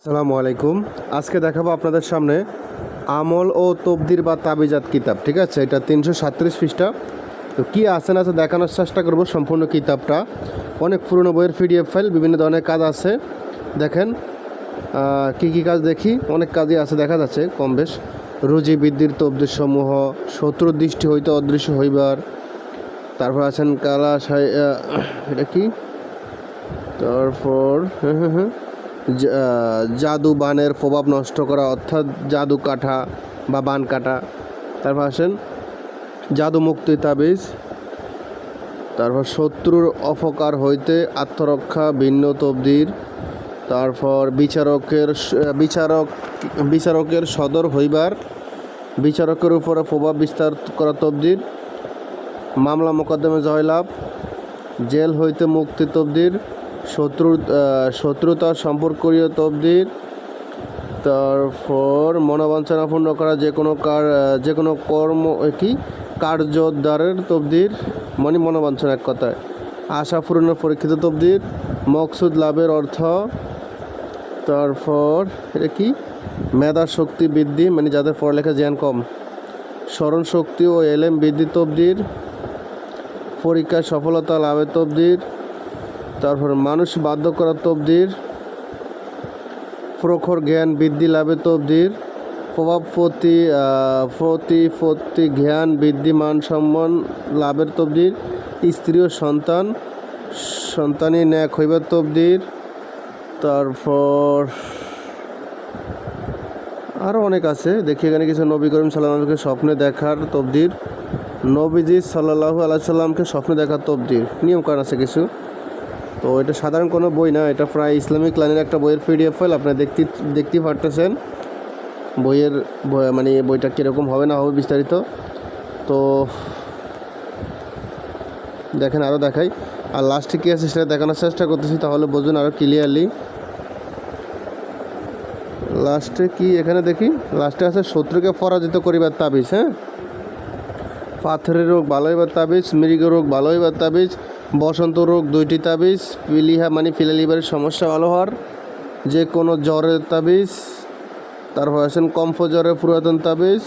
আসসালামু আলাইকুম। আজকে দেখাবো আপনাদের সামনে আমল ও তবদির বা তাবিজাত কিতাব। ঠিক আছে, এটা 337 পৃষ্ঠা। তো কী আছে না আছে দেখানোর চেষ্টা করব। সম্পূর্ণ কিতাবটা অনেক পুরনো বইয়ের পিডিএফ ফাইল, বিভিন্ন ধরনের কাজ আছে। দেখেন কি কি কাজ দেখি, অনেক কাজই আছে দেখা যাচ্ছে কম বেশ। রুজি বৃদ্ধির তবদির সমূহ, শত্রুর দৃষ্টি হইতে অদৃশ্য হইবার, তারপর আছেন কালা এটা কি, তারপর জাদু বানের প্রভাব নষ্ট করা, অর্থাৎ জাদু কাটা বা বান কাটা। তারপর আসেন জাদু মুক্তি তাবিজ, তারপর শত্রুর অপকার হইতে আত্মরক্ষা ভিন্ন তবদির, তারপর বিচারকের সদর হইবার, বিচারকের উপরে প্রভাব বিস্তার করা তবদির, মামলা মোকদ্দমে জয়লাভ, জেল হইতে মুক্তি তবদির, শত্রুতার সম্পর্কীয় তবদির, তারপর মনোবাঞ্ছনা পূর্ণ করা যে কোনো কর্ম কার্যোদ্ধারের তবদির, মনোবাঞ্ছনা এক কথায়, আশা পূরণের পরীক্ষিত তবদির, মকসুদ লাভের অর্থ, তারপর এটা কি মেধা শক্তি বৃদ্ধি, যাদের পড়ালেখা জ্ঞান কম, স্মরণ শক্তি ও এলেম বৃদ্ধি তবদির, পরীক্ষায় সফলতা লাভের তবদির, তারপর মানুষ বাধ্য করার তবদির, প্রখর জ্ঞান বৃদ্ধি লাভের তবদির, প্রভাব প্রতিপত্তি জ্ঞান বৃদ্ধি মান সম্মান লাভের তবদির, স্ত্রী ও সন্তানই ন্যাক হইবার তবদির, তারপর আরও অনেক আছে দেখি। এখানে কিছু নবী করিম সাল্লাল্লাহু স্বপ্নে দেখার তবদির, নবীজি সাল্লাল্লাহু আলাইহি সাল্লামকে স্বপ্নে দেখার তবদির, নিয়মকানুন আছে কিছু। তো এটা সাধারণ কোনো বই না, এটা প্রায় ইসলামিক লাইনের একটা বইয়ের পিডিএফ ফাইল। আপনারা দেখতেই পারতেছেন বইটা কীরকম হবে না হবে বিস্তারিত। তো দেখেন, আরও দেখাই, আর লাস্টে কী আছে সেটা দেখানোর চেষ্টা করতেছি, তাহলে বুঝুন আরও ক্লিয়ারলি। লাস্টে কি এখানে দেখি, লাস্টে আছে শত্রুকে পরাজিত করিবার তাবিজ। হ্যাঁ, পাথরের রোগ ভালো হইবার তাবিজ, মৃগ রোগ ভালো হইবার তাবিজ, বসন্ত রোগ 2টি তাবিজ, ফিলালিভারের সমস্যা ভালো হওয়ার যে কোনো জ্বরের তাবিজ, তারপর আছেন কম্ফ জ্বরের পুরাতন তাবিজ,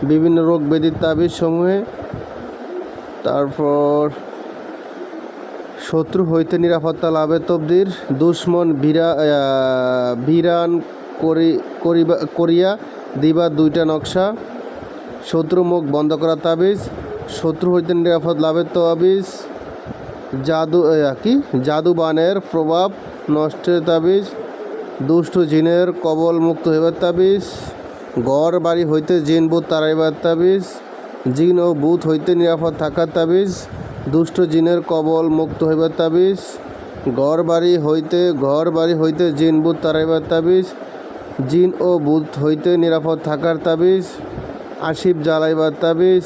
বিভিন্ন রোগ ব্যাধির তাবিজ সমূহে, তারপর শত্রু হইতে নিরাপত্তা লাভের তবদির, দুশ্মন বিরান করিয়া দিবা 2টা নকশা, শত্রু মুখ বন্ধ করা তাবিজ, শত্রু হইতে নিরাপদ লাভের তাবিজ, জাদু বানের প্রভাব নষ্টের তাবিজ, দুষ্ট জিনের কবল মুক্ত হইবার তাবিজ, ঘর বাড়ি হইতে জিন ভূত তাড়াইবার তাবিজ, জিন ও ভূত হইতে নিরাপদ থাকার তাবিজ, দুষ্ট জিনের কবল মুক্ত হইবার তাবিজ, ঘর বাড়ি হইতে জিন ভূত তাড়াইবার তাবিজ, জিন ও ভূত হইতে নিরাপদ থাকার তাবিজ, আসিফ জ্বালাইবার তাবিজ,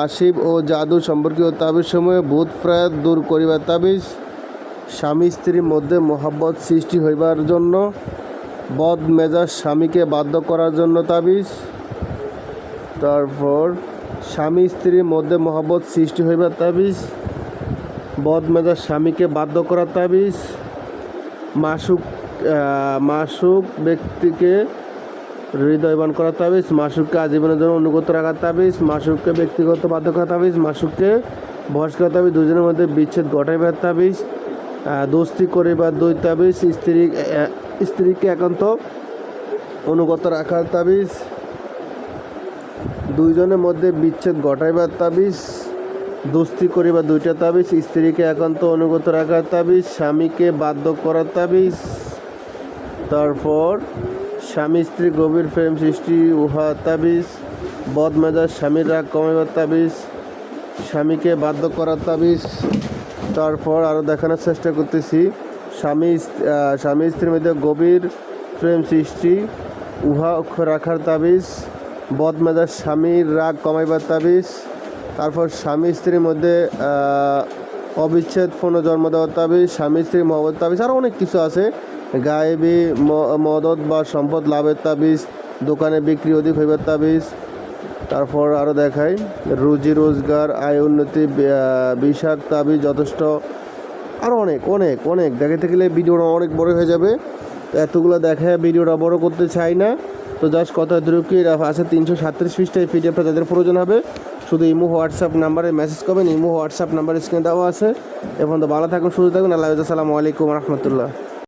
আসিফ ও জাদু সম্পর্কীয় তাবিজ সমূহে ভূত প্রেত দূর করিবার তাবিজ, স্বামী স্ত্রীর মধ্যে মহাব্বত সৃষ্টি হইবার জন্য, বদ মেজাজ স্বামীকে বাধ্য করার জন্য তাবিজ, তারপর স্বামী স্ত্রীর মধ্যে মহাব্বত সৃষ্টি হইবার তাবিজ, বদ মেজাজ স্বামীকে বাধ্য করার তাবিজ, মাসুক ব্যক্তিকে হৃদয়বান করার তাবিজ, মাসুককে আজীবনের জন্য অনুগত রাখার তাবিজ, মাসুককে ব্যক্তিগত বাধ্য করার তাবিজ, মাসুককে বয়স করার তাবিজ, দুজনের মধ্যে বিচ্ছেদ ঘটাইবার তাবিজ, দোস্তি করিবার 2 তাবিজ, স্ত্রীকে একান্ত অনুগত রাখার তাবিজ, দুইজনের মধ্যে বিচ্ছেদ ঘটাইবার তাবিজ, দোস্তি করিবার 2টা তাবিজ, স্ত্রীকে একান্ত অনুগত রাখার তাবিজ, স্বামীকে বাধ্য করার তাবিজ, তারপর স্বামী স্ত্রী গভীর প্রেম সৃষ্টি উহা তাবিজ, বদমেজাজ স্বামীর রাগ কমাইবার তাবিজ, স্বামীকে বাধ্য করার তাবিজ, তারপর আরও দেখানোর চেষ্টা করতেছি, স্বামী স্ত্রীর মধ্যে গভীর প্রেম সৃষ্টি উহা রাখার তাবিজ, বদমেজাজ স্বামীর রাগ কমাইবার তাবিজ, তারপর স্বামী স্ত্রীর মধ্যে অবিচ্ছেদ পুনর্জন্ম দেওয়ার তাবিজ, স্বামী স্ত্রী মহব্বত তাবিজ, আরও অনেক কিছু আছে। গায়েবী মদত বা সম্পদ লাভের তাবিজ, দোকানে বিক্রি অধিক হইবার তাবিজ, তারপর আরও দেখাই রুজি রোজগার আয় উন্নতি বিষাক তাবিজ যথেষ্ট, আরও অনেক অনেক অনেক দেখাতে গেলে ভিডিওটা অনেক বড় হয়ে যাবে। তো এতগুলো দেখায় ভিডিওটা বড় করতে চাই না। তো জাস্ট কথা দ্রুকি আছে 337 পৃষ্ঠায় পিডিএফটা যাদের প্রয়োজন হবে শুধু ইমো হোয়াটসঅ্যাপ নাম্বারে মেসেজ করবেন। ইমো হোয়াটসঅ্যাপ নাম্বার স্ক্রিনে দেওয়া আছে। এখন তো ভালো থাকুন, সুস্থ থাকুন। আল্লাহ হাফেজ। আসসালামু আলাইকুম রহমতুল্লাহ।